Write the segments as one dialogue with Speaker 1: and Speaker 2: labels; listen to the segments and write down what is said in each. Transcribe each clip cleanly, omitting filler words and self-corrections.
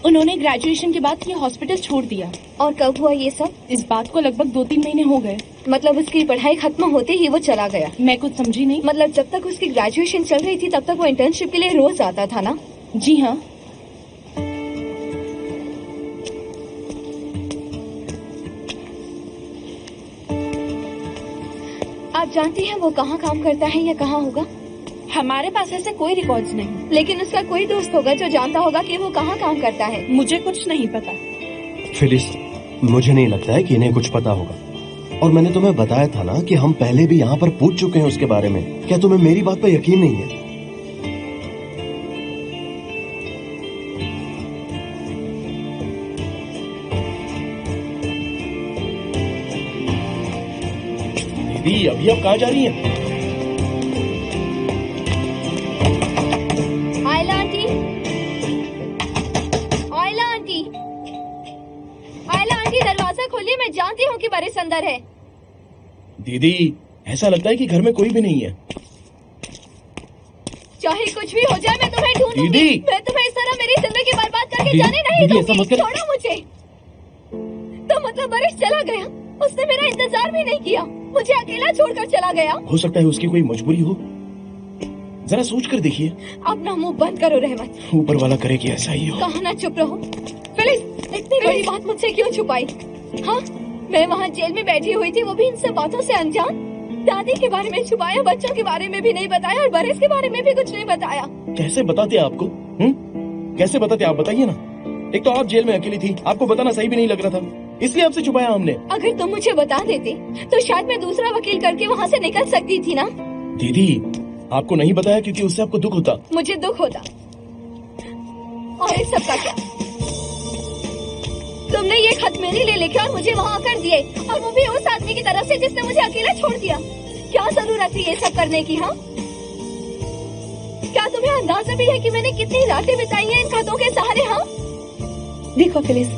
Speaker 1: उन्होंने ग्रेजुएशन के बाद ये हॉस्पिटल छोड़ दिया।
Speaker 2: और कब हुआ ये सब?
Speaker 1: इस बात को लगभग 2-3 महीने हो गए।
Speaker 2: मतलब उसकी पढ़ाई खत्म होते ही वो चला गया?
Speaker 1: मैं कुछ समझी नहीं।
Speaker 2: मतलब जब तक उसकी ग्रेजुएशन चल रही थी तब तक वो इंटर्नशिप के लिए रोज आता था ना?
Speaker 1: जी हाँ।
Speaker 2: आप जानती हैं वो कहाँ काम करता है या कहाँ होगा?
Speaker 1: हमारे पास ऐसे कोई रिकॉर्ड्स नहीं।
Speaker 2: लेकिन उसका कोई दोस्त होगा जो जानता होगा कि वो कहाँ काम करता है।
Speaker 1: मुझे कुछ नहीं पता।
Speaker 3: फिलिस, मुझे नहीं लगता है कि इन्हें कुछ पता होगा। और मैंने तुम्हें बताया था ना कि हम पहले भी यहाँ पर पूछ चुके हैं उसके बारे में। क्या तुम्हें मेरी बात पर यकीन नहीं है?
Speaker 4: दीदी, अभी आप कहाँ जा रही हैं?
Speaker 2: आयला आंटी, आयला आंटी, आयला आंटी, दरवाजा खोलिए। मैं जानती हूँ कि बरिस अंदर है।
Speaker 4: दीदी, ऐसा लगता है कि घर में कोई भी नहीं है।
Speaker 2: चाहे कुछ भी हो जाए मैं तुम्हें ढूंढूंगी।
Speaker 4: दीदी,
Speaker 2: मैं तुम्हें इस तरह मेरी जिंदगी बर्बाद करके
Speaker 4: दीदी,
Speaker 2: जाने नहीं
Speaker 4: दीदी, ऐसा मत
Speaker 2: दूंगी।
Speaker 4: कर।
Speaker 2: छोड़ो मुझे। तो मतलब बरिस चला गया? उसने मेरा इंतजार भी नहीं किया, मुझे अकेला छोड़कर चला गया।
Speaker 4: हो सकता है उसकी कोई मजबूरी हो। जरा सोच कर देखिए।
Speaker 2: अपना मुंह बंद करो रहमत।
Speaker 4: ऊपर वाला करे कि ऐसा ही हो।
Speaker 2: कहा ना चुप रहो। फिलिस, इतनी बड़ी बात मुझसे क्यों छुपाई? हाँ, मैं वहाँ जेल में बैठी हुई थी, वो भी इन सब बातों से अनजान। दादी के बारे में छुपाया, बच्चों के बारे में भी नहीं बताया और बरिस के बारे में भी कुछ नहीं बताया।
Speaker 4: कैसे बताते आपको? कैसे बताते आप बताइए ना। एक तो आप जेल में अकेली थी, आपको बताना सही भी नहीं लग रहा था, इसलिए आपसे छुपाया हमने।
Speaker 2: अगर तुम मुझे बता देते तो शायद मैं दूसरा वकील करके वहाँ से निकल सकती थी ना।
Speaker 4: दीदी, आपको नहीं बताया क्योंकि उससे आपको दुख होता।
Speaker 2: मुझे दुख होता। और इस सब का क्या? तुमने ये खत मेरे लिए लिखे और मुझे वहाँ कर दिए, और वो भी उस आदमी की तरफ से जिसने मुझे अकेला छोड़ दिया। क्या जरूरत थी ये सब करने की? हाँ, क्या तुम्हें अंदाजा भी है कि मैंने कितनी रातें बिताई हैं इन खतों के सहारे? हाँ,
Speaker 1: देखो फिलिस,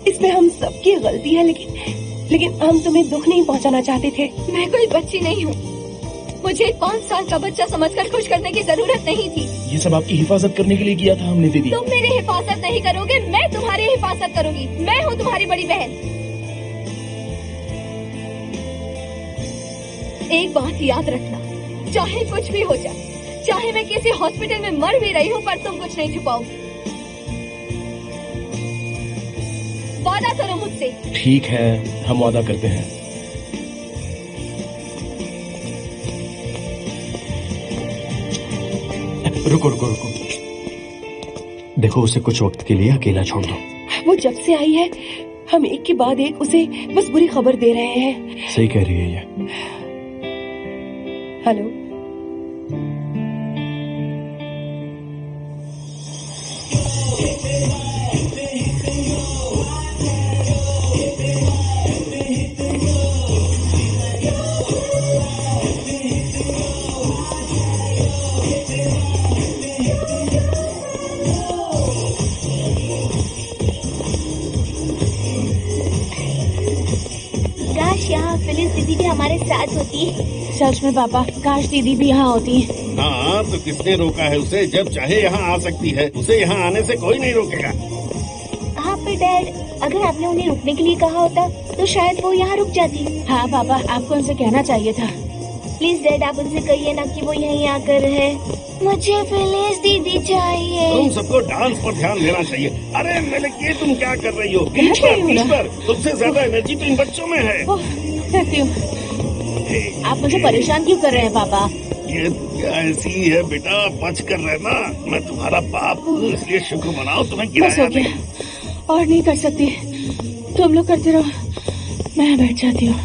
Speaker 1: इसमें हम सबकी गलती है, लेकिन हम तुम्हें दुख नहीं पहुंचाना चाहते थे।
Speaker 2: मैं कोई बच्ची नहीं हूँ। मुझे 5 साल का बच्चा समझकर खुश करने की जरूरत नहीं थी।
Speaker 4: ये सब आपकी हिफाजत करने के लिए किया था हमने दीदी।
Speaker 2: तुम मेरी हिफाजत नहीं करोगे, मैं तुम्हारी हिफाजत करूंगी। मैं हूँ तुम्हारी बड़ी बहन। एक बात याद रखना, चाहे कुछ भी हो जाए, चाहे मैं किसी हॉस्पिटल में मर भी रही हूँ, पर तुम कुछ नहीं छुपाओगी। वादा करो मुझसे।
Speaker 4: ठीक है, हम वादा करते हैं।
Speaker 3: रुको रुको रुको, देखो उसे कुछ वक्त के लिए अकेला छोड़ दो।
Speaker 1: वो जब से आई है हम एक के बाद एक उसे बस बुरी खबर दे रहे हैं।
Speaker 3: सही कह रही है ये।
Speaker 1: हेलो,
Speaker 2: यहाँ फिलिस दीदी भी हमारे साथ होती।
Speaker 1: सच में पापा, काश दीदी भी यहाँ होती।
Speaker 5: हाँ, तो किसने रोका है उसे? जब चाहे यहाँ आ सकती है, उसे यहाँ आने से कोई नहीं रोकेगा।
Speaker 2: हाँ पर डैड, अगर आपने उन्हें रुकने के लिए कहा होता तो शायद वो यहाँ रुक जाती।
Speaker 1: हाँ पापा, आपको उनसे कहना चाहिए था।
Speaker 2: प्लीज डैड, आप उनसे कहिए ना कि वो यहीं आकर रहे। मुझे फिलिस दीदी चाहिए।
Speaker 5: तुम सबको डांस पर ध्यान देना चाहिए। अरे मेलिक, ये तुम क्या कर रही हो? तुमसे ज्यादा एनर्जी तो इन बच्चों में है।
Speaker 1: कहती हूँ, आप मुझे परेशान क्यों कर रहे हैं पापा?
Speaker 5: ये क्या ऐसी है बेटा, बच कर रहना। मैं तुम्हारा बाप हूँ, इसलिए शुक्र मनाओ तुम्हें गिराया नहीं।
Speaker 1: और नहीं कर सकती, तुम लोग करते रहो, मैं बैठ जाती हूँ।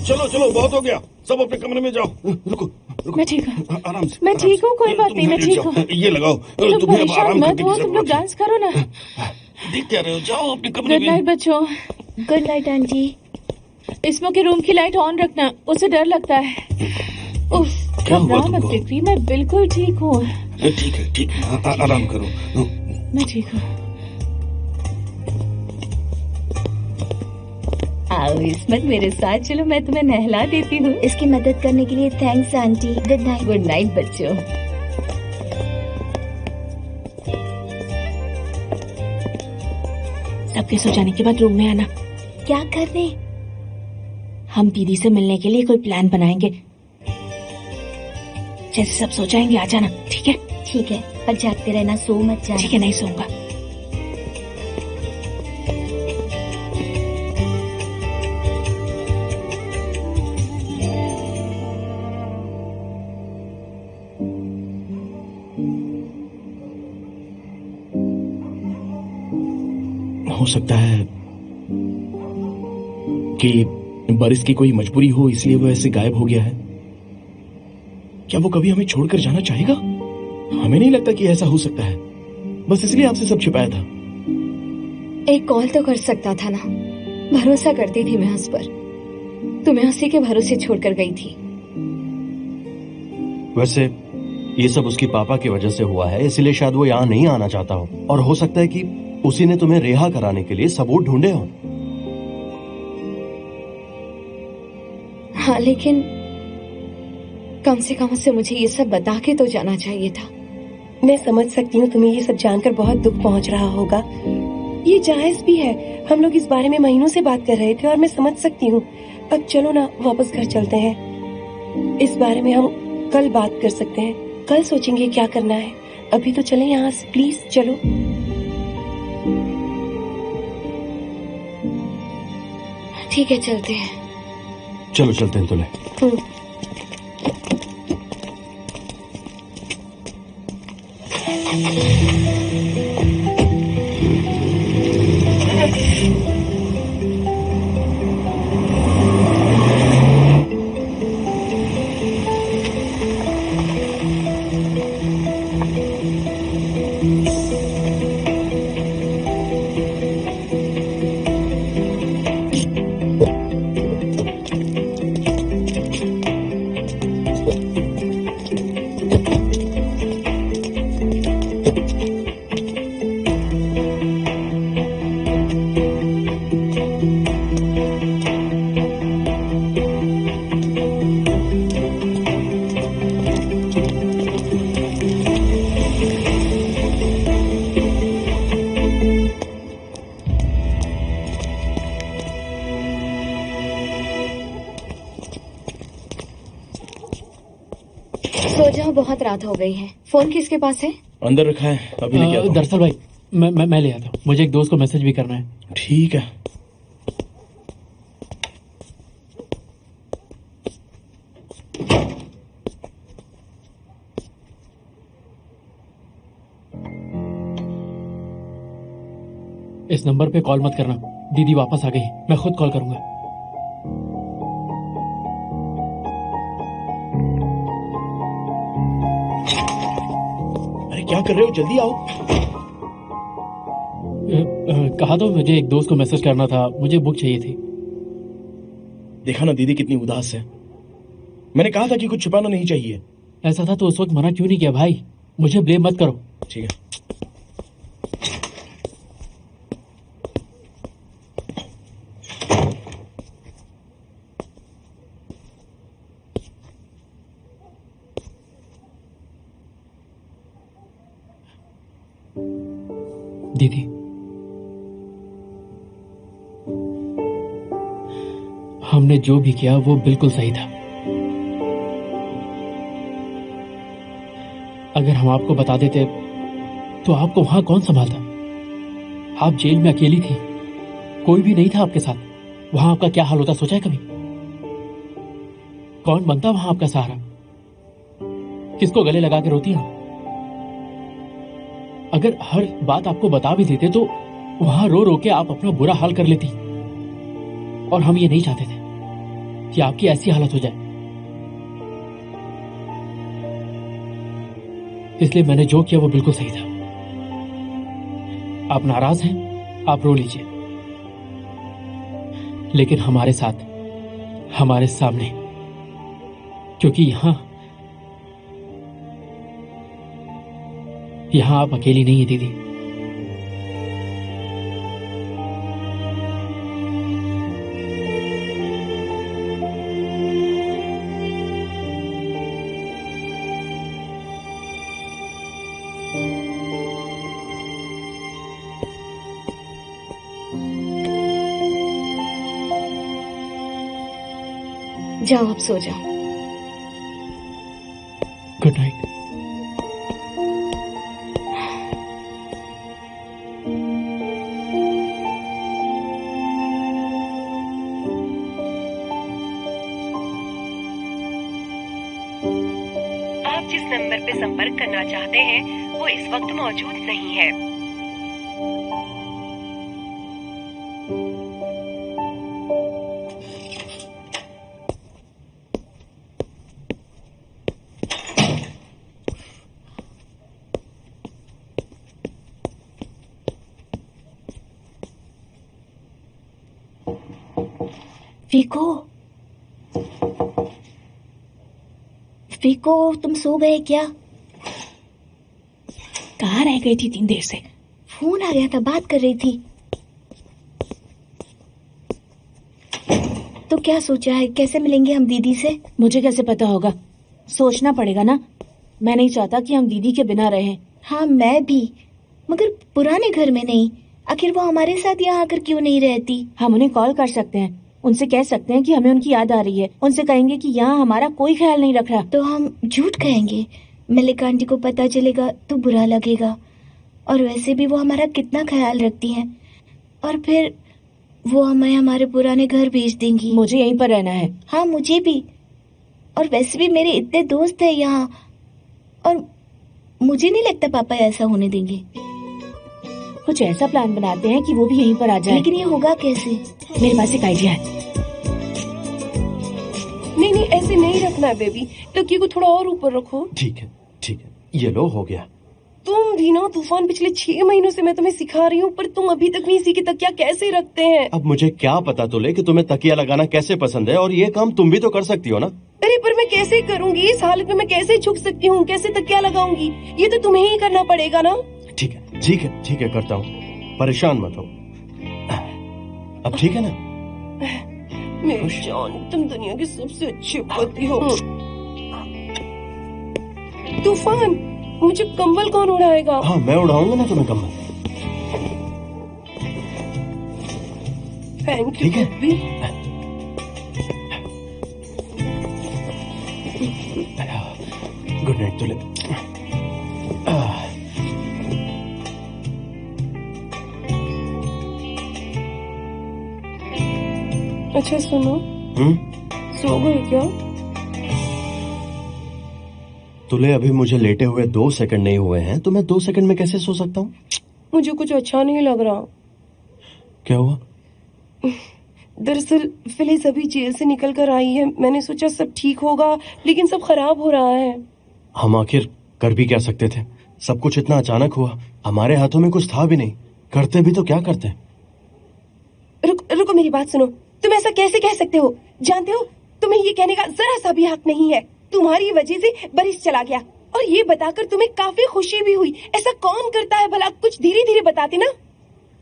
Speaker 5: चलो चलो, बहुत हो गया, सब अपने कमरे में जाओ। रुको रुको,
Speaker 1: मैं ठीक हूँ,
Speaker 5: आराम से।
Speaker 1: मैं ठीक हूँ, कोई बात नहीं, मैं ठीक हूँ।
Speaker 5: ये लगाओ,
Speaker 1: तुम
Speaker 5: तुम्हें अब
Speaker 1: परेशान
Speaker 5: आराम
Speaker 1: मत
Speaker 5: करने
Speaker 1: हो,
Speaker 5: की
Speaker 1: तुम लोग
Speaker 5: जरूरत है।
Speaker 1: डांस करो ना।
Speaker 5: देख क्या रहे हो, जाओ अपने कमरे में।
Speaker 1: गुड नाइट बच्चों।
Speaker 2: Good night aunty.
Speaker 1: इसमो के रूम की लाइट ऑन रखना, उसे डर लगता है। उफ,
Speaker 5: क्या हुआ
Speaker 1: मत
Speaker 5: तुमको?
Speaker 1: फिक्री, मैं बिल्कुल ठीक हूँ।
Speaker 5: ठीक है ठीक है, आराम करो।
Speaker 1: मैं ठीक हूँ।
Speaker 2: आओ इस्मत, मेरे साथ चलो, मैं तुम्हें नहला देती हूँ। इसकी मदद करने के लिए thanks aunty. Good night. Good night बच्चों।
Speaker 6: सब केस हो जाने के बाद रूम में आना।
Speaker 2: क्या करने?
Speaker 6: हम दीदी से मिलने के लिए कोई प्लान बनाएंगे। जैसे सब सो जाएंगे आ जाना, ठीक है?
Speaker 2: ठीक है, पर जागते रहना, सो मत जाना।
Speaker 6: ठीक है, नहीं सोऊंगा।
Speaker 4: हो सकता है कि बरिस की कोई मजबूरी हो, इसलिए वो ऐसे गायब हो गया है। क्या वो कभी हमें छोड़कर जाना चाहेगा? हमें नहीं लगता कि ऐसा हो सकता है, बस इसलिए आपसे सब छिपाया था।
Speaker 2: एक कॉल तो कर सकता था ना। भरोसा करती थी मैं उस पर। तुम्हें उसी के भरोसे छोड़कर गई थी।
Speaker 3: वैसे ये सब उसकी पापा की वजह से हुआ है, इसलिए शायद वो यहाँ नहीं आना चाहता हो। और हो सकता है कि उसी ने तुम्हें रिहा कराने के लिए सबूत ढूंढे हो।
Speaker 2: हाँ, लेकिन कम से कम उसे मुझे ये सब बता के तो जाना चाहिए था।
Speaker 1: मैं समझ सकती हूँ तुम्हें ये सब जानकर बहुत दुख पहुँच रहा होगा। ये जायज भी है। हम लोग इस बारे में महीनों से बात कर रहे थे और मैं समझ सकती हूँ। अब चलो ना, वापस घर चलते हैं। इस बारे में हम कल बात कर सकते हैं। कल सोचेंगे क्या करना है। अभी तो चलें यहाँ से, प्लीज चलो।
Speaker 2: ठीक है, चलते हैं।
Speaker 3: चलो चलते हैं तुले।
Speaker 2: सो जाओ, बहुत रात हो गई है। फोन किसके पास है?
Speaker 4: अंदर रखा है, अभी लेके आता हूं।
Speaker 7: दरअसल भाई मैं ले आता हूँ। मुझे एक दोस्त को मैसेज भी करना है।
Speaker 4: ठीक है।
Speaker 7: इस नंबर पे कॉल मत करना। दीदी वापस आ गई, मैं खुद कॉल करूंगा।
Speaker 4: अरे क्या कर रहे हो, जल्दी आओ।
Speaker 7: कहा तो मुझे एक दोस्त को मैसेज करना था, मुझे बुक चाहिए थी।
Speaker 4: देखा ना दीदी कितनी उदास है। मैंने कहा था कि कुछ छुपाना नहीं चाहिए।
Speaker 7: ऐसा था तो उस वक्त मना क्यों नहीं किया भाई? मुझे ब्लेम मत करो।
Speaker 4: ठीक है।
Speaker 7: दीदी, हमने जो भी किया वो बिल्कुल सही था। अगर हम आपको बता देते तो आपको वहां कौन संभालता? आप जेल में अकेली थी, कोई भी नहीं था आपके साथ। वहां आपका क्या हाल होता, सोचा है कभी? कौन बनता वहां आपका सहारा? किसको गले लगा के रोती आप? अगर हर बात आपको बता भी देते तो वहां रो रो के आप अपना बुरा हाल कर लेती। और हम ये नहीं चाहते थे कि आपकी ऐसी हालत हो जाए। इसलिए मैंने जो किया वो बिल्कुल सही था। आप नाराज हैं, आप रो लीजिए, लेकिन हमारे साथ, हमारे सामने, क्योंकि यहां आप अकेली नहीं है दीदी।
Speaker 2: जाओ अब सो जाओ।
Speaker 7: Good night.
Speaker 1: आप जिस नंबर पे संपर्क करना चाहते हैं वो इस वक्त मौजूद नहीं है।
Speaker 6: फीको, फीको, तुम सो गए क्या? कहाँ रह गई थी इतनी देर से?
Speaker 2: फोन आ गया था, बात कर रही थी। तो क्या सोचा है, कैसे मिलेंगे हम दीदी से?
Speaker 6: मुझे कैसे पता होगा? सोचना पड़ेगा ना। मैं नहीं चाहता कि हम दीदी के बिना रहें।
Speaker 2: हाँ मैं भी, मगर पुराने घर में नहीं। आखिर वो हमारे साथ यहाँ आकर क्यों नहीं रहती?
Speaker 6: हम उन्हें कॉल कर सकते हैं, उनसे कह सकते हैं कि हमें उनकी याद आ रही है। उनसे कहेंगे कि यहाँ हमारा कोई ख्याल नहीं रख रहा।
Speaker 2: तो हम झूठ कहेंगे, मलिक आंटी को पता चलेगा तो बुरा लगेगा। और वैसे भी वो हमारा कितना ख्याल रखती हैं। और फिर वो हमें हमारे पुराने घर भेज देंगी।
Speaker 6: मुझे यहीं पर रहना है।
Speaker 2: हाँ मुझे भी। और वैसे भी मेरे इतने दोस्त हैं यहाँ, और मुझे नहीं लगता पापा ऐसा होने देंगे।
Speaker 6: कुछ ऐसा प्लान बनाते हैं कि वो भी यहीं पर आ जाए।
Speaker 2: लेकिन ये होगा कैसे?
Speaker 6: मेरे पास एक आइडिया है।
Speaker 1: नहीं नहीं, ऐसे नहीं रखना है बेबी, तकिए को थोड़ा और ऊपर रखो।
Speaker 3: ठीक है, ठीक है, ये लो, हो गया।
Speaker 1: तुम भी ना तूफान, पिछले 6 महीनों से मैं तुम्हें सिखा रही हूँ, पर तुम अभी तक नहीं सीखी तकिया कैसे रखते हैं।
Speaker 3: अब मुझे क्या पता तुले कि तुम्हें तकिया लगाना कैसे पसंद है, और ये काम तुम भी तो कर सकती हो ना।
Speaker 1: अरे पर मैं कैसे करूंगी? इस हालत में मैं कैसे झुक सकती हूँ, कैसे तकिया लगाऊंगी? ये तो तुम्हें ही करना पड़ेगा ना।
Speaker 3: ठीक है, ठीक है, ठीक है, करता हूँ, परेशान मत हो। अब ठीक है ना?
Speaker 1: मेरी जान, तुम दुनिया के सबसे अच्छे पति हो। तूफान, मुझे कंबल कौन उड़ाएगा?
Speaker 3: हाँ, मैं उड़ाऊंगा ना तुम्हें कंबल।
Speaker 1: थैंक यू
Speaker 3: ठीक है।
Speaker 1: बेबी।
Speaker 3: गुड नाइट तुले।
Speaker 1: अच्छा सुनो, सो गए क्या?
Speaker 3: तुले, अभी मुझे लेटे हुए 2 सेकंड नहीं हुए हैं, तो मैं 2 सेकंड में कैसे सो सकता हूँ?
Speaker 1: मुझे कुछ अच्छा नहीं लग रहा।
Speaker 3: क्या हुआ?
Speaker 1: दरअसल फिलिस अभी जेल से निकल कर आई है। मैंने सोचा सब ठीक होगा, लेकिन सब खराब हो रहा है।
Speaker 3: हम आखिर कर भी क्या सकते थे? सब कुछ इतना अचानक हुआ, हमारे हाथों में कुछ था भी नहीं। करते भी तो क्या करते?
Speaker 1: रुको, मेरी बात सुनो। तुम ऐसा कैसे कह सकते हो? जानते हो, तुम्हें ये कहने का जरा सा भी हक नहीं है। तुम्हारी वजह से बरिस चला गया, और ये बताकर तुम्हें काफी खुशी भी हुई। ऐसा कौन करता है भला? कुछ धीरे धीरे बताते ना।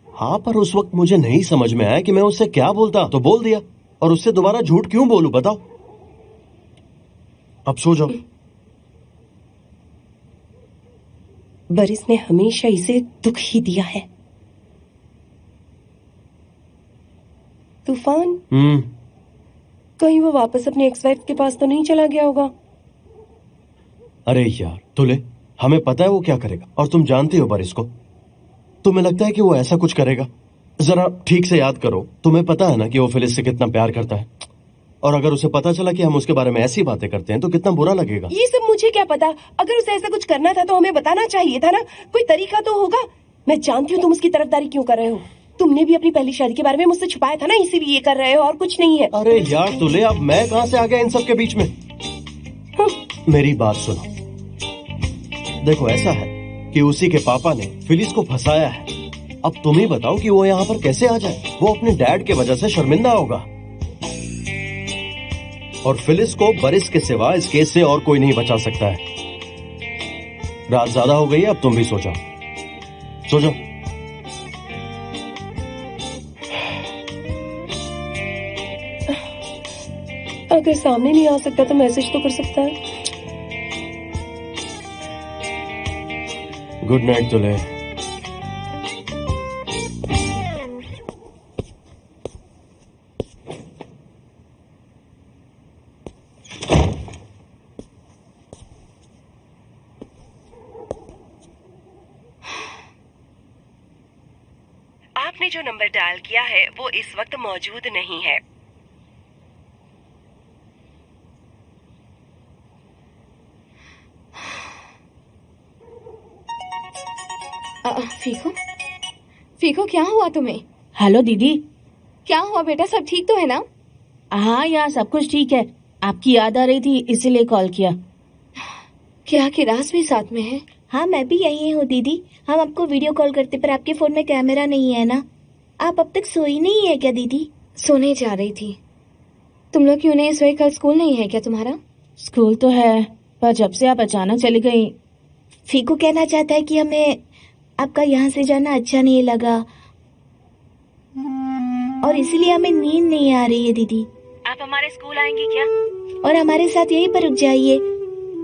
Speaker 3: हाँ, पर उस वक्त मुझे नहीं समझ में आया कि मैं उससे क्या बोलता, तो बोल दिया। और उससे दोबारा झूठ क्यों बोलूं, बताओ। अब सो जाओ।
Speaker 1: बरिस ने हमेशा इसे दुख ही दिया है। तूफान, कहीं वो वापस अपनी एक्स वाइफ के पास तो नहीं चला गया होगा?
Speaker 3: अरे यार तुले, हमें पता है वो क्या करेगा, और तुम जानती हो बरिस को। तुम्हें लगता है कि वो ऐसा कुछ करेगा? जरा ठीक से याद करो। तुम्हें पता है ना कि वो फिलिस से कितना प्यार करता है, और अगर उसे पता चला कि हम उसके बारे में ऐसी बातें करते हैं तो कितना बुरा लगेगा।
Speaker 1: ये सब मुझे क्या पता? अगर उसे ऐसा कुछ करना था तो हमें बताना चाहिए था ना। कोई तरीका तो होगा। मैं जानती हूँ तुम उसकी तरफदारी क्यों कर रहे हो। तुमने भी अपनी पहली शादी के बारे में मुझसे छुपाया था ना, इसीलिए ये कर रहे हो, और कुछ नहीं है।
Speaker 3: अरे यार तुले, अब मैं कहां से आ गया इन सब के बीच में? मेरी बात सुनो। देखो, ऐसा है कि उसी के पापा ने फिलिस को फंसाया है। अब तुम ही बताओ कि वो यहाँ पर कैसे आ जाए। वो अपने डैड के वजह से शर्मिंदा होगा, और फिलिस को बरिस के सिवा इस केस से और कोई नहीं बचा सकता है। रात ज्यादा हो गई है, अब तुम भी सो जाओ, सो जाओ।
Speaker 1: अगर सामने नहीं आ सकता तो मैसेज तो कर सकता है।
Speaker 3: गुड नाइट तुले।
Speaker 1: आपने जो नंबर डायल किया है वो इस वक्त मौजूद नहीं है।
Speaker 2: फीको, फीको क्या हुआ तुम्हें?
Speaker 6: हेलो दीदी।
Speaker 2: क्या हुआ बेटा, सब ठीक तो है ना?
Speaker 6: हाँ यहाँ सब कुछ ठीक है। आपकी याद आ रही थी इसीलिए कॉल किया।
Speaker 2: क्या किरास भी साथ में है?
Speaker 6: हाँ मैं भी यही हूँ दीदी। हम आपको वीडियो कॉल करते पर आपके फोन में कैमरा नहीं है ना। आप अब तक सोई नहीं है क्या दीदी?
Speaker 2: सोने जा रही थी। तुम लोग क्यों नहीं सोए? कल स्कूल नहीं है क्या तुम्हारा?
Speaker 6: स्कूल तो है पर जब से आप अचानक चली गई। फीको कहना चाहता है कि हमें आपका यहाँ से जाना अच्छा नहीं लगा और इसलिए हमें नींद नहीं आ रही है दीदी। आप हमारे स्कूल आएंगी क्या? और हमारे साथ यहीं पर रुक जाइए।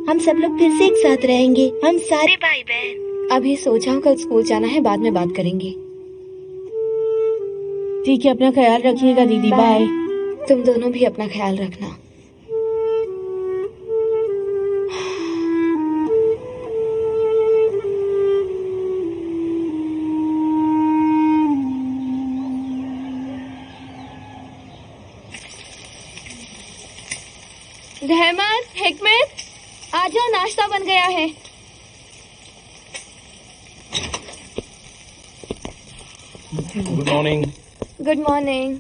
Speaker 6: हम सब लोग फिर से एक साथ रहेंगे, हम सारे भाई बहन।
Speaker 2: अभी सो जाओ, कल स्कूल जाना है, बाद में बात करेंगे।
Speaker 6: ठीक है, अपना ख्याल रखिएगा दीदी। बाय।
Speaker 2: तुम दोनों भी अपना ख्याल रखना। रहमत, हिकमत, आ जाओ, नाश्ता बन गया है।
Speaker 4: Good morning.
Speaker 2: Good morning.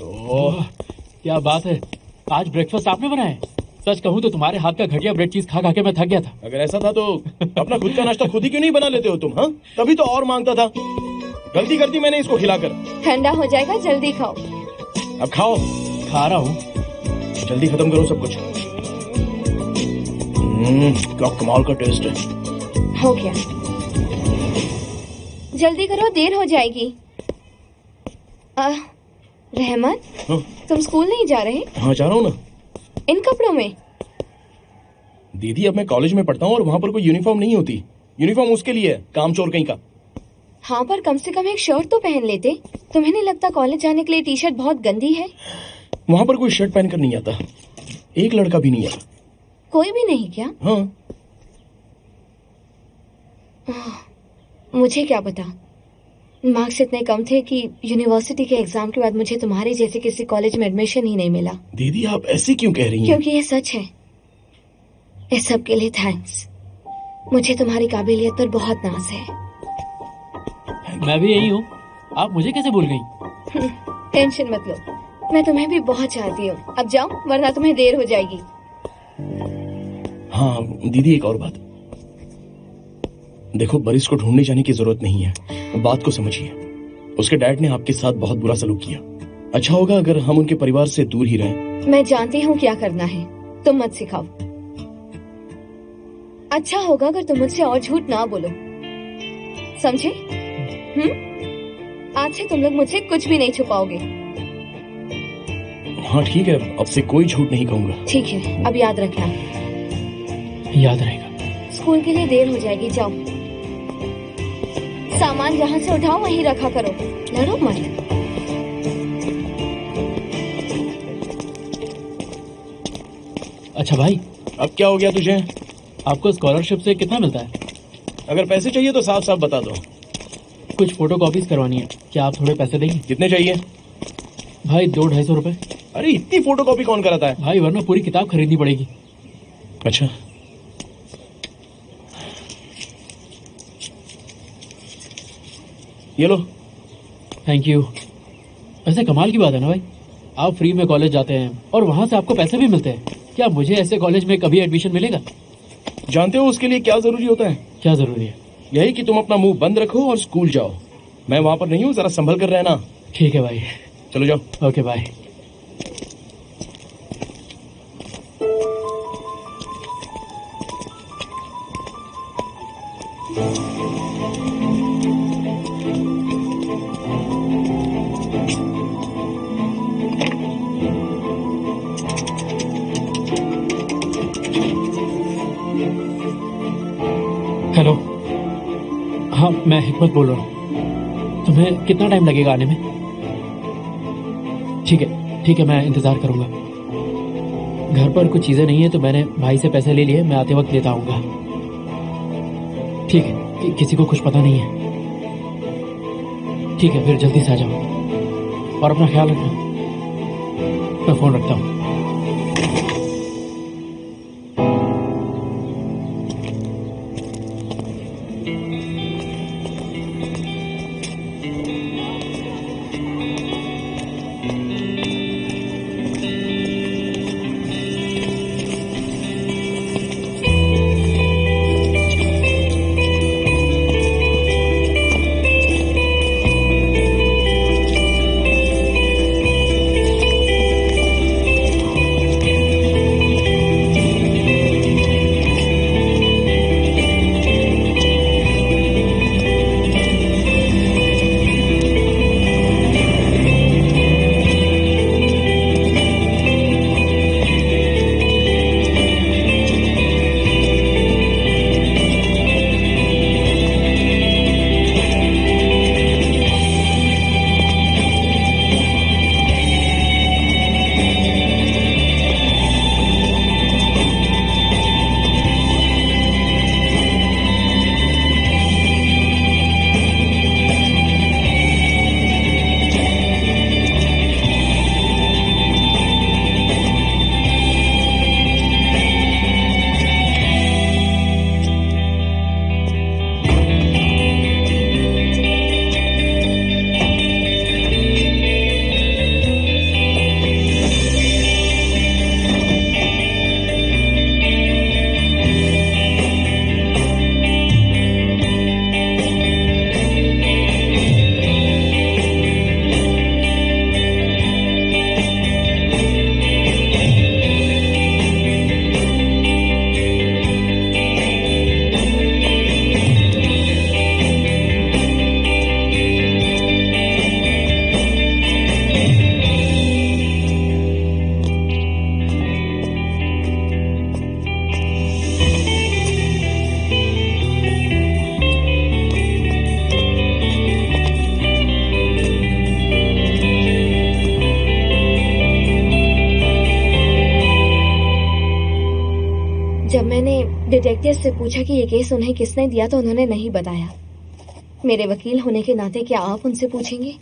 Speaker 7: Oh, क्या बात है, आज ब्रेकफास्ट आपने बनाया है? सच कहूँ तो तुम्हारे हाथ का घटिया ब्रेड चीज खा खा के मैं थक गया था।
Speaker 4: अगर ऐसा था तो अपना खुद का नाश्ता खुद ही क्यों नहीं बना लेते हो तुम? हाँ, तभी तो और मांगता था। गलती करती मैंने इसको खिलाकर।
Speaker 2: ठंडा हो जाएगा, जल्दी खाओ।
Speaker 4: अब खाओ।
Speaker 7: खा रहा हूँ।
Speaker 4: जल्दी खत्म करो सब कुछ। क्या कमाल का टेस्ट है।
Speaker 2: हो गया, जल्दी करो, देर हो जाएगी। रहमत,
Speaker 4: हाँ?
Speaker 2: तुम स्कूल नहीं जा रहे?
Speaker 4: हाँ जा रहा हूँ ना।
Speaker 2: इन कपड़ों में?
Speaker 4: दीदी अब मैं कॉलेज में पढ़ता हूँ और वहाँ पर कोई यूनिफॉर्म नहीं होती। यूनिफॉर्म उसके लिए है, कामचोर कहीं का।
Speaker 2: हाँ, पर कम से कम एक शर्ट तो पहन लेते। तुम्हें नहीं लगता कॉलेज जाने के लिए टी शर्ट बहुत गंदी है?
Speaker 4: वहाँ पर कोई शर्ट पहनकर नहीं आता, एक लड़का भी नहीं आता।
Speaker 2: कोई भी नहीं क्या?
Speaker 4: हाँ।
Speaker 2: मुझे क्या पता, मार्क्स इतने कम थे कि यूनिवर्सिटी के एग्जाम के बाद मुझे तुम्हारे जैसे किसी कॉलेज में एडमिशन ही नहीं मिला।
Speaker 4: दीदी आप ऐसे क्यों कह रही हैं?
Speaker 2: क्योंकि ये सच है। इस सब के लिए थैंक्स। मुझे तुम्हारी काबिलियत पर बहुत नाज है।
Speaker 7: मैं भी यही हूँ, आप मुझे कैसे भूल गई?
Speaker 2: टेंशन मत लो, मैं तुम्हें भी बहुत चाहती हूँ। अब जाओ वरना तुम्हें देर हो जाएगी।
Speaker 4: हाँ दीदी, एक और बात। देखो, बरिस को ढूंढने जाने की जरूरत नहीं है, बात को समझिए। उसके डैड ने आपके साथ बहुत बुरा सलूक किया। अच्छा होगा अगर हम उनके परिवार से दूर ही रहें।
Speaker 2: मैं जानती हूँ क्या करना है, तुम मत सिखाओ। अच्छा होगा अगर तुम मुझसे और झूठ ना बोलो, समझे? आज से तुम लोग मुझसे कुछ भी नहीं छुपाओगे।
Speaker 4: हाँ ठीक है, अब से कोई झूठ नहीं कहूंगा।
Speaker 2: ठीक है, अब याद रखना।
Speaker 7: याद रहेगा।
Speaker 2: स्कूल के लिए देर हो जाएगी, जाओ। सामान जहाँ से उठाओ वहीं रखा करो, लड़ो मत।
Speaker 7: अच्छा भाई,
Speaker 4: अब क्या हो गया तुझे?
Speaker 7: आपको स्कॉलरशिप से कितना मिलता है?
Speaker 4: अगर पैसे चाहिए तो साफ साफ बता दो।
Speaker 7: कुछ फोटो कॉपीज करवानी है, क्या आप थोड़े पैसे देंगे?
Speaker 4: कितने चाहिए?
Speaker 7: भाई 200-250 रुपए।
Speaker 4: अरे इतनी फोटो कॉपी कौन कराता है?
Speaker 7: भाई वरना पूरी किताब खरीदनी पड़ेगी।
Speaker 4: अच्छा, ये लो।
Speaker 7: Thank you. वैसे कमाल की बात है ना भाई, आप फ्री में कॉलेज जाते हैं और वहाँ से आपको पैसे भी मिलते हैं। क्या मुझे ऐसे कॉलेज में कभी एडमिशन मिलेगा?
Speaker 4: जानते हो उसके लिए क्या जरूरी होता है?
Speaker 7: क्या जरूरी है?
Speaker 4: यही कि तुम अपना मुंह बंद रखो और स्कूल जाओ। मैं वहाँ पर नहीं हूँ, जरा संभल कर रहना।
Speaker 7: ठीक है भाई,
Speaker 4: चलो जाओ।
Speaker 7: Okay bye. हेलो, हाँ मैं हिकमत बोल रहा हूँ। तुम्हें कितना टाइम लगेगा आने में? ठीक है, मैं इंतजार करूंगा। घर पर कुछ चीजें नहीं है तो मैंने भाई से पैसे ले लिए, मैं आते वक्त लेता आऊंगा। ठीक है, किसी को कुछ पता नहीं है। ठीक है, फिर जल्दी से आ जाओ और अपना ख्याल रखना। मैं फोन रखता हूँ।
Speaker 2: जब मैंने डिटेक्टिव से पूछा कि ये केस उन्हें किसने दिया तो उन्होंने नहीं बताया। मेरे वकील होने के नाते क्या आप उनसे पूछेंगे?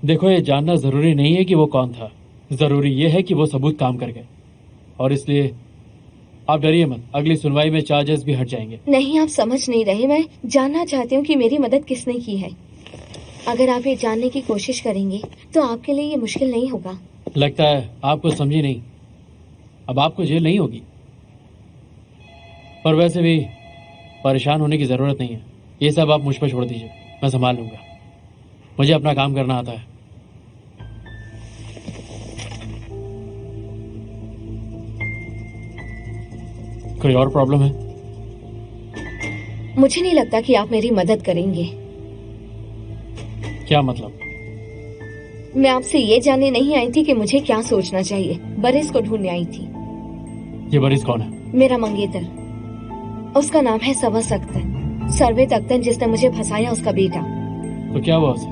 Speaker 7: देखो, ये जानना जरूरी नहीं है कि वो कौन था, जरूरी ये है कि वो सबूत काम कर गए, और इसलिए आप डरिए मत, अगली सुनवाई में चार्जेस भी हट जाएंगे।
Speaker 2: नहीं, आप समझ नहीं रहे। मैं जानना चाहती हूँ कि मेरी मदद किसने की है। अगर आप ये जानने की कोशिश करेंगे तो आपके लिए ये मुश्किल नहीं होगा।
Speaker 7: लगता है आप कुछ समझी नहीं। अब आपको जेल नहीं होगी, पर वैसे भी परेशान होने की जरूरत नहीं है। ये सब आप मुझ पर छोड़ दीजिए, मैं संभाल लूंगा। मुझे अपना काम करना आता है। कोई और प्रॉब्लम है?
Speaker 2: मुझे नहीं लगता कि आप मेरी मदद करेंगे।
Speaker 7: क्या मतलब?
Speaker 2: मैं आपसे ये जानने नहीं आई थी कि मुझे क्या सोचना चाहिए। बरिस को ढूंढने आई थी।
Speaker 7: ये बरिस कौन है?
Speaker 2: मेरा मंगेतर। उसका नाम है सवस अख्तर। सरवेद अख्तर जिसने मुझे फंसाया, उसका बेटा।
Speaker 7: तो क्या हुआ उसे?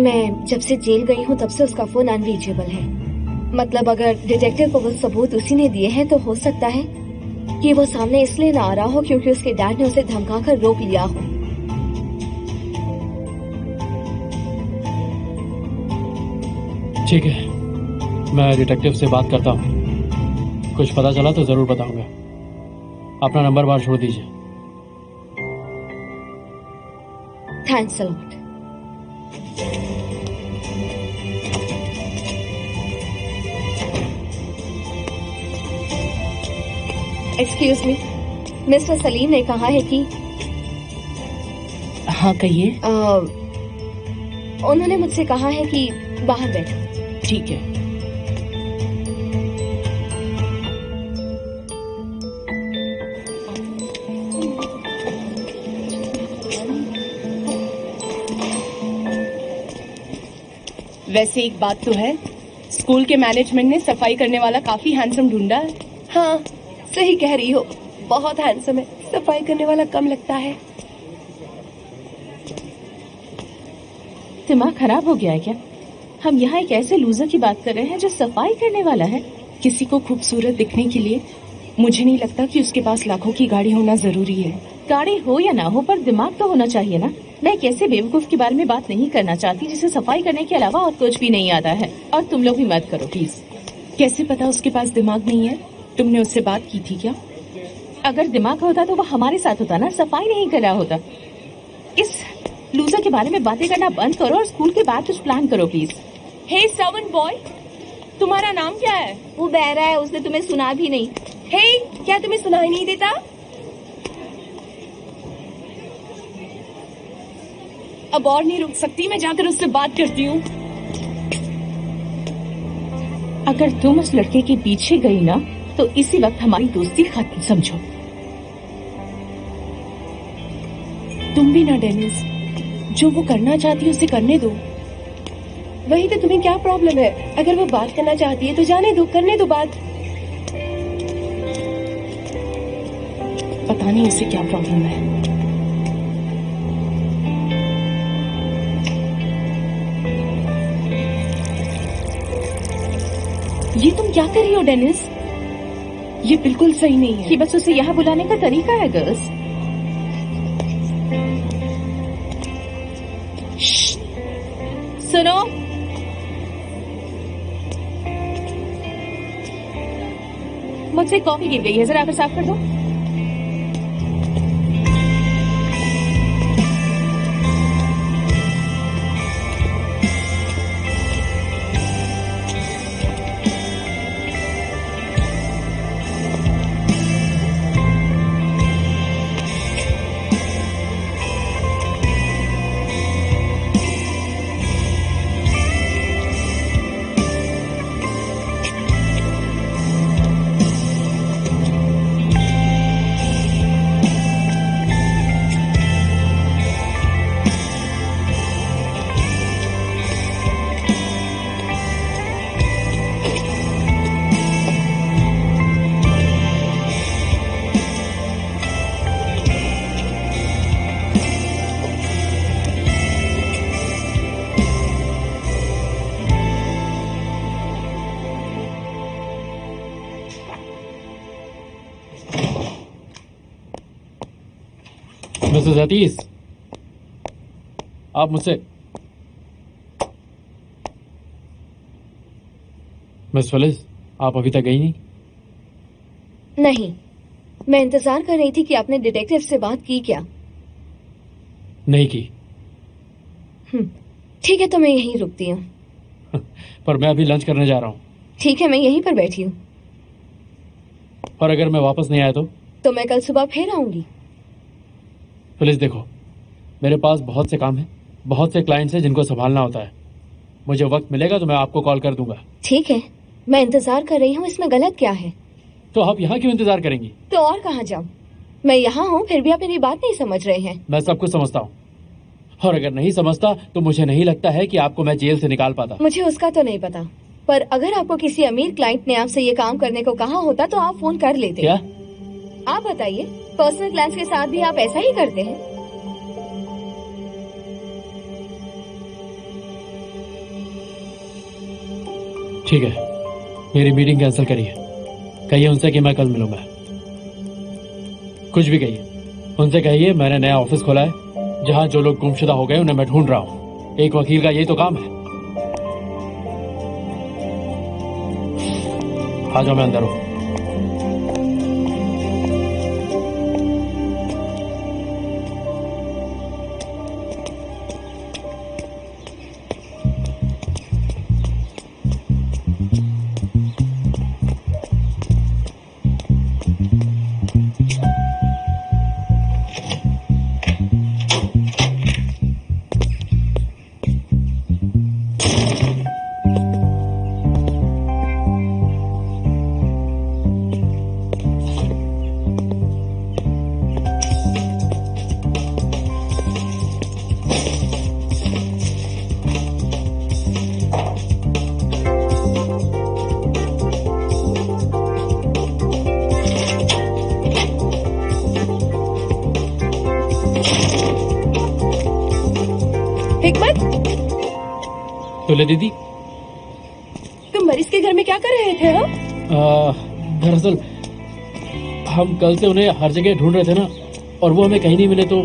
Speaker 2: मैं जब से जेल गई हूँ तब से उसका फोन अनरीचेबल है। मतलब अगर डिटेक्टिव को वो सबूत उसी ने दिए हैं तो हो सकता है कि वो सामने इसलिए ना आ रहा हो क्योंकि उसके डैड ने उसे धमकाकर रोक लिया हो।
Speaker 7: ठीक है, मैं डिटेक्टिव से बात करता हूँ। कुछ पता चला तो जरूर बताऊंगा। अपना नंबर बार छोड़ दीजिए।
Speaker 2: Thanks a lot. Excuse me, mister Salim ने कहा है कि
Speaker 6: हाँ कहिए।
Speaker 2: उन्होंने मुझसे कहा है कि बाहर बैठो।
Speaker 6: ठीक है।
Speaker 8: वैसे एक बात तो है, स्कूल के मैनेजमेंट ने सफाई करने वाला काफी हैंडसम ढूंढा है।
Speaker 1: हाँ, सही कह रही हो, बहुत हैंडसम है। सफाई करने वाला कम लगता है।
Speaker 6: दिमाग खराब हो गया है क्या? हम यहाँ एक ऐसे लूजर की बात कर रहे हैं जो सफाई करने वाला है।
Speaker 8: किसी को खूबसूरत दिखने के लिए मुझे नहीं लगता कि उसके पास लाखों की गाड़ी होना जरूरी है।
Speaker 6: गाड़ी हो या ना हो, पर दिमाग तो होना चाहिए ना।
Speaker 8: मैं एक ऐसे बेवकूफ के बारे में बात नहीं करना चाहती जिसे सफाई करने के अलावा और कुछ भी नहीं आता है। और तुम लोग भी मत करो प्लीज। कैसे पता उसके पास दिमाग नहीं है? तुमने उससे बात की थी क्या? अगर दिमाग होता तो वो हमारे साथ होता ना, सफाई नहीं कर रहा होता। इस लूजर के बारे में बातें करना बंद करो और स्कूल के बाद कुछ प्लान करो प्लीज। हे सर्वेंट बॉय, तुम्हारा नाम क्या है?
Speaker 2: वो बहरा है, उसने तुम्हें सुना भी नहीं।
Speaker 1: हे, क्या तुम्हें सुनाई नहीं देता?
Speaker 8: अब और नहीं रुक सकती, मैं जाकर उससे बात करती हूँ। अगर तुम उस लड़के के पीछे गई ना तो इसी वक्त हमारी दोस्ती खत्म समझो। तुम भी ना डेनिस, जो वो करना चाहती है उसे करने दो।
Speaker 1: वही तो, तुम्हें क्या प्रॉब्लम है? अगर वो बात करना चाहती है तो जाने दो, करने दो बात।
Speaker 8: पता नहीं उसे क्या प्रॉब्लम है। ये तुम क्या कर रही हो डेनिस? ये बिल्कुल सही नहीं है। ये बस उसे यहाँ बुलाने का तरीका है गर्ल्स। सुनो, मुझसे कॉफी गिर गई है, जरा आकर साफ कर दो।
Speaker 7: मिसेस अतीस, आप मुझसे। मिस फिलिस, आप अभी तक गई नहीं?
Speaker 2: नहीं, मैं इंतजार कर रही थी कि आपने डिटेक्टिव से बात की क्या।
Speaker 7: नहीं की।
Speaker 2: ठीक है, तो मैं यहीं रुकती हूँ।
Speaker 7: पर मैं अभी लंच करने जा रहा हूँ।
Speaker 2: ठीक है, मैं यहीं पर बैठी हूँ।
Speaker 7: और अगर मैं वापस नहीं आया
Speaker 2: तो मैं कल सुबह फिर आऊंगी।
Speaker 7: फिलिस देखो, मेरे पास बहुत से काम है, बहुत से क्लाइंट्स हैं जिनको संभालना होता है। मुझे वक्त मिलेगा तो मैं आपको कॉल कर दूंगा।
Speaker 2: ठीक है, मैं इंतजार कर रही हूँ, इसमें गलत क्या है?
Speaker 7: तो आप यहाँ क्यों इंतजार करेंगी?
Speaker 2: तो और कहाँ जाऊँ? मैं यहाँ हूँ, फिर भी आप मेरी बात नहीं समझ रहे हैं।
Speaker 7: मैं सब कुछ समझता हूँ, और अगर नहीं समझता तो मुझे नहीं लगता है कि आपको मैं जेल से निकाल पाता।
Speaker 2: मुझे उसका तो नहीं पता, पर अगर आपको किसी अमीर क्लाइंट ने आपसे ये काम करने को कहा होता तो आप फोन कर लेते।
Speaker 7: क्या?
Speaker 2: आप बताइए, पर्सनल क्लाइंट्स के साथ भी आप ऐसा ही करते हैं?
Speaker 7: ठीक है, मेरी मीटिंग कैंसिल करिए। कहिए उनसे कि मैं कल मिलूंगा। कुछ भी कहिए, उनसे कहिए मैंने नया ऑफिस खोला है जहां जो लोग गुमशुदा हो गए उन्हें मैं ढूंढ रहा हूं। एक वकील का यही तो काम है। आ जाओ, मैं अंदर हूं। तोले दीदी,
Speaker 1: तुम मरीज के घर में क्या कर रहे थे?
Speaker 7: दरअसल हम कल से उन्हें हर जगह ढूंढ रहे थे ना, और वो हमें कहीं नहीं मिले तो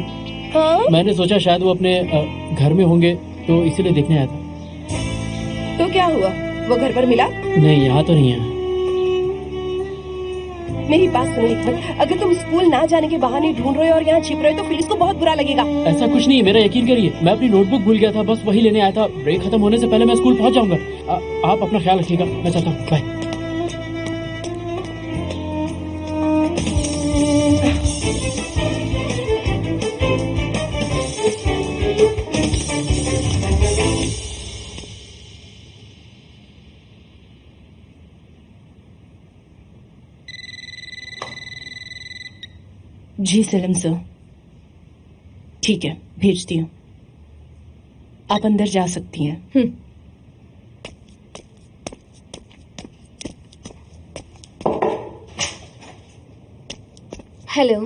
Speaker 1: हाँ?
Speaker 7: मैंने सोचा शायद वो अपने घर में होंगे, तो इसीलिए देखने आया था।
Speaker 1: तो क्या हुआ, वो घर पर मिला?
Speaker 7: नहीं, यहाँ तो नहीं है।
Speaker 1: मेरी बात सुनो हिकमत, अगर तुम स्कूल ना जाने के बहाने ढूंढ रहे हो और यहाँ छिप रहे हो तो फिलिस को बहुत बुरा लगेगा।
Speaker 7: ऐसा कुछ नहीं है, मेरा यकीन करिए। मैं अपनी नोटबुक भूल गया था, बस वही लेने आया था। ब्रेक खत्म होने से पहले मैं स्कूल पहुँच जाऊंगा। आप अपना ख्याल रखिएगा, मैं चलता हूँ, बाय।
Speaker 8: जी सलीम सर, ठीक है, भेजती हूँ। आप अंदर जा सकती हैं।
Speaker 2: हेलो,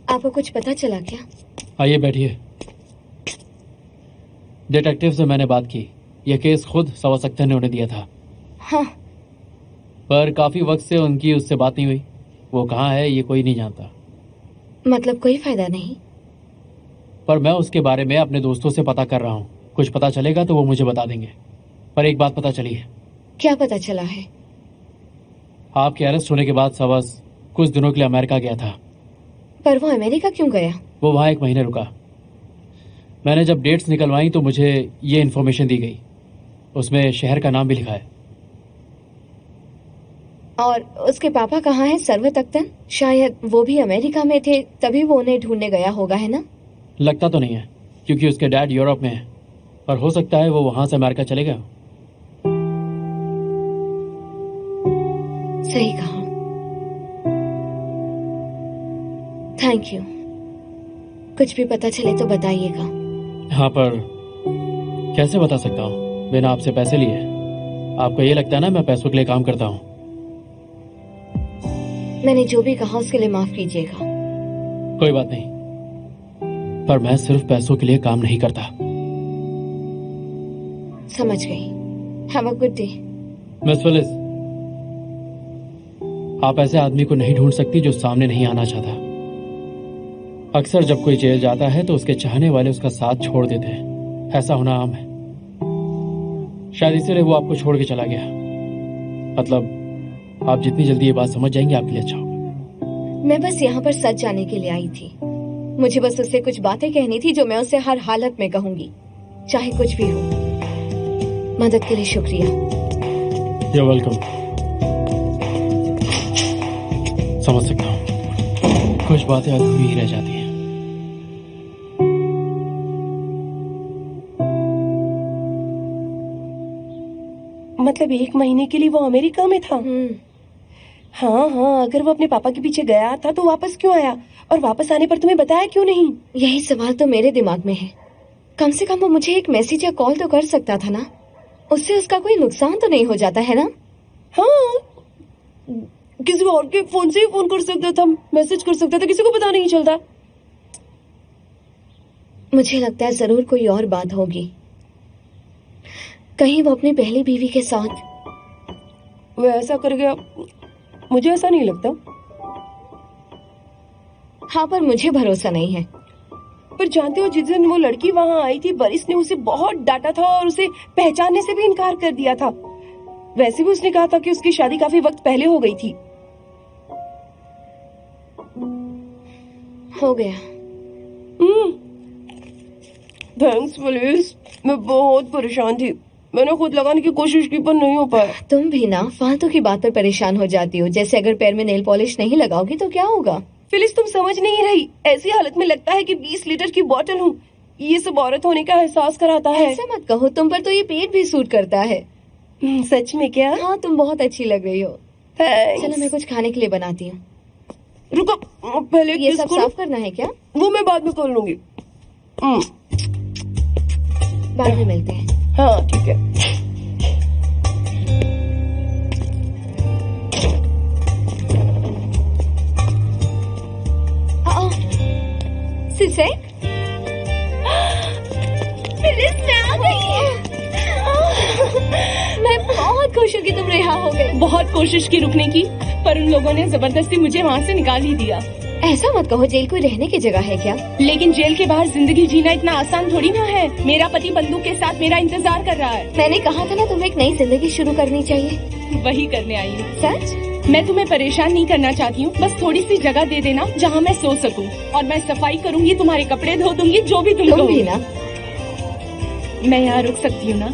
Speaker 2: आपको कुछ पता चला क्या?
Speaker 7: आइए बैठिए। डिटेक्टिव से मैंने बात की। यह केस खुद सवास अख्तर ने उन्हें दिया था।
Speaker 2: हाँ,
Speaker 7: पर काफी वक्त से उनकी उससे बात नहीं हुई। वो कहाँ है ये कोई नहीं जानता।
Speaker 2: मतलब कोई फायदा नहीं?
Speaker 7: पर मैं उसके बारे में अपने दोस्तों से पता कर रहा हूँ। कुछ पता चलेगा तो वो मुझे बता देंगे। पर एक बात पता चली है।
Speaker 2: क्या पता चला है?
Speaker 7: आपके अरेस्ट होने के बाद सवास कुछ दिनों के लिए अमेरिका गया था।
Speaker 2: पर वो अमेरिका क्यों गया?
Speaker 7: वो वहाँ 1 महीने रुका। मैंने जब डेट्स निकलवाई तो मुझे ये इन्फॉर्मेशन दी गई। उसमें शहर का नाम भी लिखा है।
Speaker 2: और उसके पापा कहाँ हैं? सरवत अख्तर? शायद वो भी अमेरिका में थे, तभी वो उन्हें ढूंढने गया होगा, है ना?
Speaker 7: लगता तो नहीं है, क्योंकि उसके डैड यूरोप में है। पर हो सकता है वो वहां से अमेरिका चले गए।
Speaker 2: सही कहा। Thank you. कुछ भी पता चले तो बताइएगा।
Speaker 7: हाँ, पर कैसे बता सकता हूँ बिना आपसे पैसे लिए? आपको ये लगता है ना मैं पैसों के लिए काम करता हूँ।
Speaker 2: मैंने जो भी कहा उसके लिए माफ कीजिएगा।
Speaker 7: कोई बात नहीं, पर मैं सिर्फ पैसों के लिए काम नहीं करता।
Speaker 2: समझ गई। Have a good day.
Speaker 7: Miss Phyllis, आप ऐसे आदमी को नहीं ढूंढ सकती जो सामने नहीं आना चाहता। अक्सर जब कोई जेल जाता है तो उसके चाहने वाले उसका साथ छोड़ देते हैं। ऐसा होना आम है। शायद इसीलिए वो आपको छोड़ के चला गया। मतलब आप जितनी जल्दी ये बात समझ जाएंगे आपके लिए अच्छा होगा।
Speaker 2: मैं बस यहाँ पर सच जानने के लिए आई थी। मुझे बस उससे कुछ बातें कहनी थी जो मैं उससे हर हालत में कहूंगी, चाहे कुछ भी हो। मदद के लिए शुक्रिया।
Speaker 7: You're welcome। समझ सकता हूँ, कुछ बातें अधूरी ही रह जाती हैं।
Speaker 1: मतलब 1 महीने के लिए वो अमेरिका में था? हाँ हाँ, अगर वो अपने पापा के पीछे गया था तो वापस क्यों आया? और वापस आने पर तुम्हें बताया क्यों नहीं?
Speaker 2: यही सवाल तो मेरे दिमाग में है। कम से कम वो मुझे एक मैसेज या कॉल तो कर सकता था ना। उससे उसका कोई नुकसान तो नहीं हो जाता है ना?
Speaker 1: हाँ, किसी और के फोन से ही फोन कर सकता था, मैसेज कर सकता था, किसी को पता नहीं चलता।
Speaker 2: मुझे लगता है जरूर कोई और बात होगी। कहीं वो अपनी पहली बीवी के साथ।
Speaker 1: वो ऐसा कर गया, मुझे ऐसा नहीं लगता।
Speaker 2: हाँ, पर मुझे भरोसा नहीं है।
Speaker 1: पर जानते हो, जिस दिन वो लड़की वहाँ आई थी, बरिस ने उसे बहुत डांटा था और उसे पहचानने से भी इनकार कर दिया था। वैसे भी उसने कहा था कि उसकी शादी काफी वक्त पहले हो गई थी।
Speaker 2: हो गया।
Speaker 1: थैंक्स पुलिस, मैं बहुत परेशान थी। मैंने खुद लगाने की कोशिश की पर नहीं हो पाया।
Speaker 2: तुम भी ना फालतू की बात पर परेशान हो जाती हो। जैसे अगर पैर में नेल पॉलिश नहीं लगाओगी तो क्या होगा?
Speaker 1: फिलिस, तुम समझ नहीं रही। ऐसी हालत में लगता है कि 20 लीटर की बोतल हूँ। ये सब औरत होने का एहसास कराता है।
Speaker 2: ऐसे मत कहो, तुम पर तो ये पेट भी सूट करता है।
Speaker 1: सच में क्या?
Speaker 2: हाँ, तुम बहुत अच्छी लग रही हो।
Speaker 1: थैंक्स।
Speaker 2: चलो मैं कुछ खाने के लिए बनाती हूँ।
Speaker 1: रुको, पहले
Speaker 2: ये सब साफ करना है क्या?
Speaker 1: वो मैं बाद में कर लूंगी।
Speaker 2: बाद में मिलते हैं।
Speaker 1: हाँ ठीक है।
Speaker 2: सिसेक, फिलिस मैं आ गई। मैं बहुत खुश हूँ कि तुम रिहा हो गए।
Speaker 8: बहुत कोशिश की रुकने की, पर उन लोगों ने जबरदस्ती मुझे वहाँ से निकाल ही दिया।
Speaker 2: ऐसा मत कहो, जेल कोई रहने की जगह है क्या?
Speaker 8: लेकिन जेल के बाहर जिंदगी जीना इतना आसान थोड़ी ना है। मेरा पति बंदूक के साथ मेरा इंतजार कर रहा है।
Speaker 2: मैंने कहा था ना तुम्हें एक नई जिंदगी शुरू करनी चाहिए।
Speaker 8: वही करने आई हूँ।
Speaker 2: सच?
Speaker 8: मैं तुम्हें परेशान नहीं करना चाहती हूँ, बस थोड़ी सी जगह दे देना जहाँ मैं सो सकूँ, और मैं सफाई करूँगी, तुम्हारे कपड़े धो दूंगी, जो भी तुम
Speaker 2: भी ना।
Speaker 8: मैं यहाँ रुक सकती हूँ ना?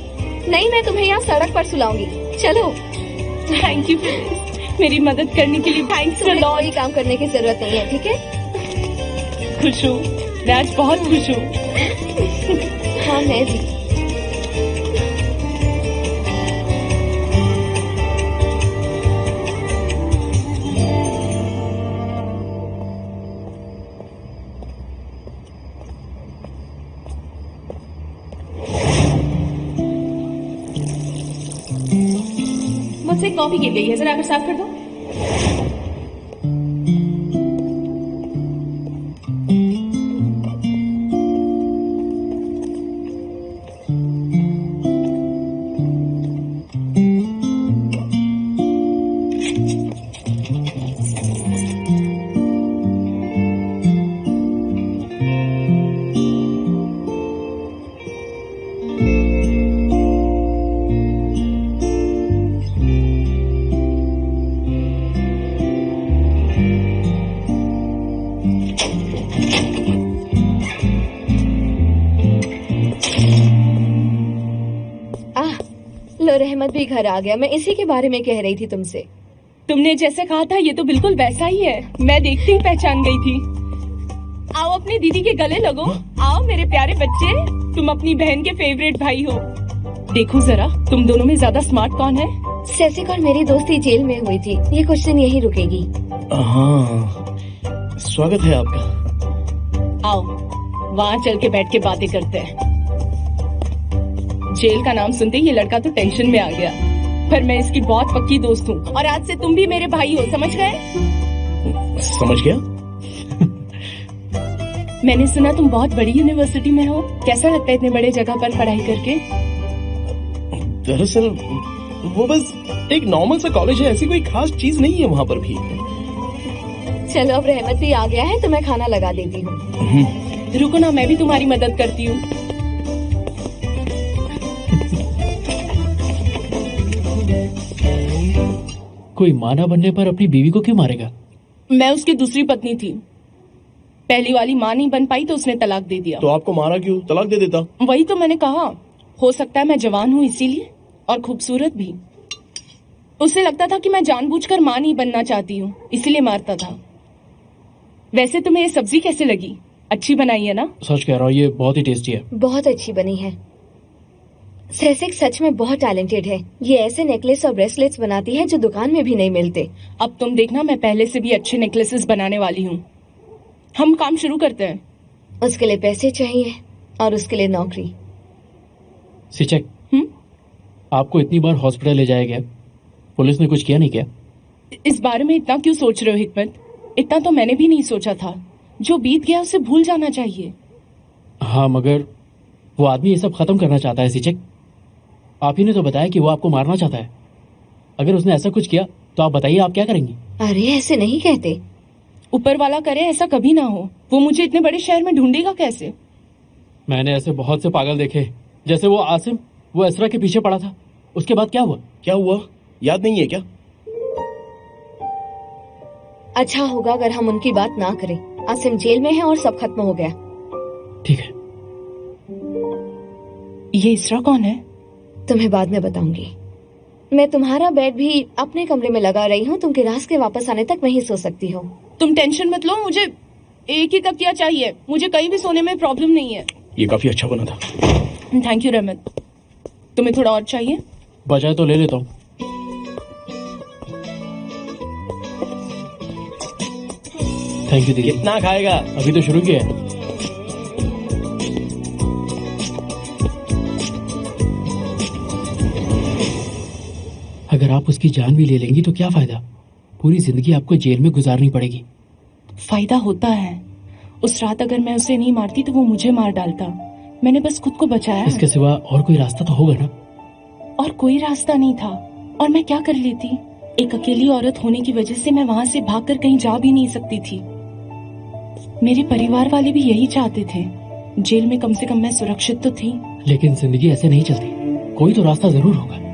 Speaker 2: नहीं, मैं तुम्हें यहाँ सड़क पर सुलाऊंगी। चलो।
Speaker 8: थैंक यू, मेरी मदद करने के लिए थैंक्स अ लॉट।
Speaker 2: कोई काम करने की जरूरत नहीं है, ठीक है?
Speaker 8: खुश हूँ, मैं आज बहुत खुश हूँ।
Speaker 2: हाँ, मैं भी।
Speaker 8: मुझसे कॉफी गिर गई है, जरा आकर साफ कर दो।
Speaker 2: रहमत भी घर आ गया। मैं इसी के बारे में कह रही थी तुमसे।
Speaker 8: तुमने जैसे कहा था ये तो बिल्कुल वैसा ही है। मैं देखते ही पहचान गई थी। आओ अपनी दीदी के गले लगो। आओ मेरे प्यारे बच्चे, तुम अपनी बहन के फेवरेट भाई हो। देखो जरा, तुम दोनों में ज्यादा स्मार्ट कौन है?
Speaker 2: सेसिक और मेरी दोस्ती जेल में हुई थी। ये कुछ दिन यहीं रुकेगी।
Speaker 4: हाँ, स्वागत है आपका।
Speaker 8: आओ वहाँ चल के बैठ के बातें करते हैं। जेल का नाम सुनते ही ये लड़का तो टेंशन में आ गया, पर मैं इसकी बहुत पक्की दोस्त हूँ और आज से तुम भी मेरे भाई हो, समझ गए?
Speaker 4: समझ गया।
Speaker 8: मैंने सुना तुम बहुत बड़ी यूनिवर्सिटी में हो। कैसा लगता है इतने बड़े जगह पर पढ़ाई करके?
Speaker 4: दरअसल वो बस एक नॉर्मल सा कॉलेज है, ऐसी कोई खास चीज नहीं है वहाँ पर भी।
Speaker 2: चलो अब रहमत भी आ गया है तो मैं खाना लगा देती हूँ।
Speaker 8: रुको ना, मैं भी तुम्हारी मदद करती हूँ।
Speaker 7: कोई मां ना बनने पर अपनी बीवी को क्यों मारेगा?
Speaker 8: मैं उसकी दूसरी पत्नी थी। पहली वाली माँ नहीं बन पाई तो उसने तलाक दे दिया।
Speaker 4: तो आपको मारा क्यों? तलाक दे देता।
Speaker 8: वही तो मैंने कहा, हो सकता है मैं जवान हूँ इसीलिए, और खूबसूरत भी। उसे लगता था कि मैं जानबूझकर माँ नहीं बनना चाहती हूँ, इसीलिए मारता था। वैसे तुम्हें ये सब्जी कैसे लगी? अच्छी बनाई है ना?
Speaker 7: सच कह रहा हूँ, ये बहुत ही टेस्टी है।
Speaker 2: बहुत अच्छी बनी है। सेसिक सच में बहुत टैलेंटेड है। ये ऐसे नेकलेस और ब्रेसलेट्स बनाती है जो दुकान में भी नहीं मिलते।
Speaker 8: अब तुम देखना, मैं पहले से भी अच्छे नेकलेसेस बनाने वाली हूँ। हम काम शुरू करते हैं।
Speaker 2: उसके लिए पैसे चाहिए और उसके लिए नौकरी।
Speaker 7: सिचक, आपको इतनी बार हॉस्पिटल ले जाया गया, पुलिस ने कुछ किया नहीं क्या?
Speaker 8: इस बारे में इतना क्यों सोच रहे हो हिकमत? इतना तो मैंने भी नहीं सोचा था। जो बीत गया उसे भूल जाना चाहिए।
Speaker 7: हाँ, मगर वो आदमी ये सब खत्म करना चाहता है सिचक। आप ही ने तो बताया कि वो आपको मारना चाहता है। अगर उसने ऐसा कुछ किया तो आप बताइए, आप क्या करेंगी?
Speaker 2: अरे ऐसे नहीं कहते।
Speaker 8: ऊपर वाला करे ऐसा कभी ना हो। वो मुझे इतने बड़े शहर में ढूंढेगा कैसे?
Speaker 7: मैंने ऐसे बहुत से पागल देखे, जैसे वो आसिम, वो असरा के पीछे पड़ा था। उसके बाद क्या हुआ?
Speaker 4: क्या हुआ याद नहीं है क्या?
Speaker 2: अच्छा होगा अगर हम उनकी बात ना करें। आसिम जेल में है और सब खत्म हो गया।
Speaker 7: ठीक है।
Speaker 8: ये इसरा कौन है?
Speaker 2: तुम्हें बाद में बताऊंगी। मैं तुम्हारा बेड भी अपने कमरे में लगा रही हूँ। तुम क्लास के वापस आने तक वहीं सो सकती हो।
Speaker 8: तुम टेंशन मत लो, मुझे एक ही तकिया चाहिए। मुझे कहीं भी सोने में प्रॉब्लम नहीं है।
Speaker 4: ये काफी अच्छा बना था।
Speaker 8: थैंक यू रहमत। तुम्हें थोड़ा और चाहिए?
Speaker 7: बजाय तो ले लेता हूँ। थैंक यू दीदी।
Speaker 4: कितना खाएगा?
Speaker 7: अभी तो शुरू किया है। अगर आप उसकी जान भी ले लेंगी तो क्या फायदा? पूरी जिंदगी आपको जेल में गुजारनी पड़ेगी।
Speaker 8: फायदा होता है। उस रात अगर मैं उसे नहीं मारती तो वो मुझे मार डालता। मैंने बस खुद को बचाया।
Speaker 7: इसके सिवा और कोई रास्ता तो होगा ना?
Speaker 8: और कोई रास्ता नहीं था। और मैं क्या कर लेती? एक अकेली औरत होने की वजह से मैं वहाँ से भागकर कहीं जा भी नहीं सकती थी। मेरे परिवार वाले भी यही चाहते थे। जेल में कम से कम मैं सुरक्षित तो थी।
Speaker 7: लेकिन जिंदगी ऐसे नहीं चलती, कोई तो रास्ता जरूर होगा।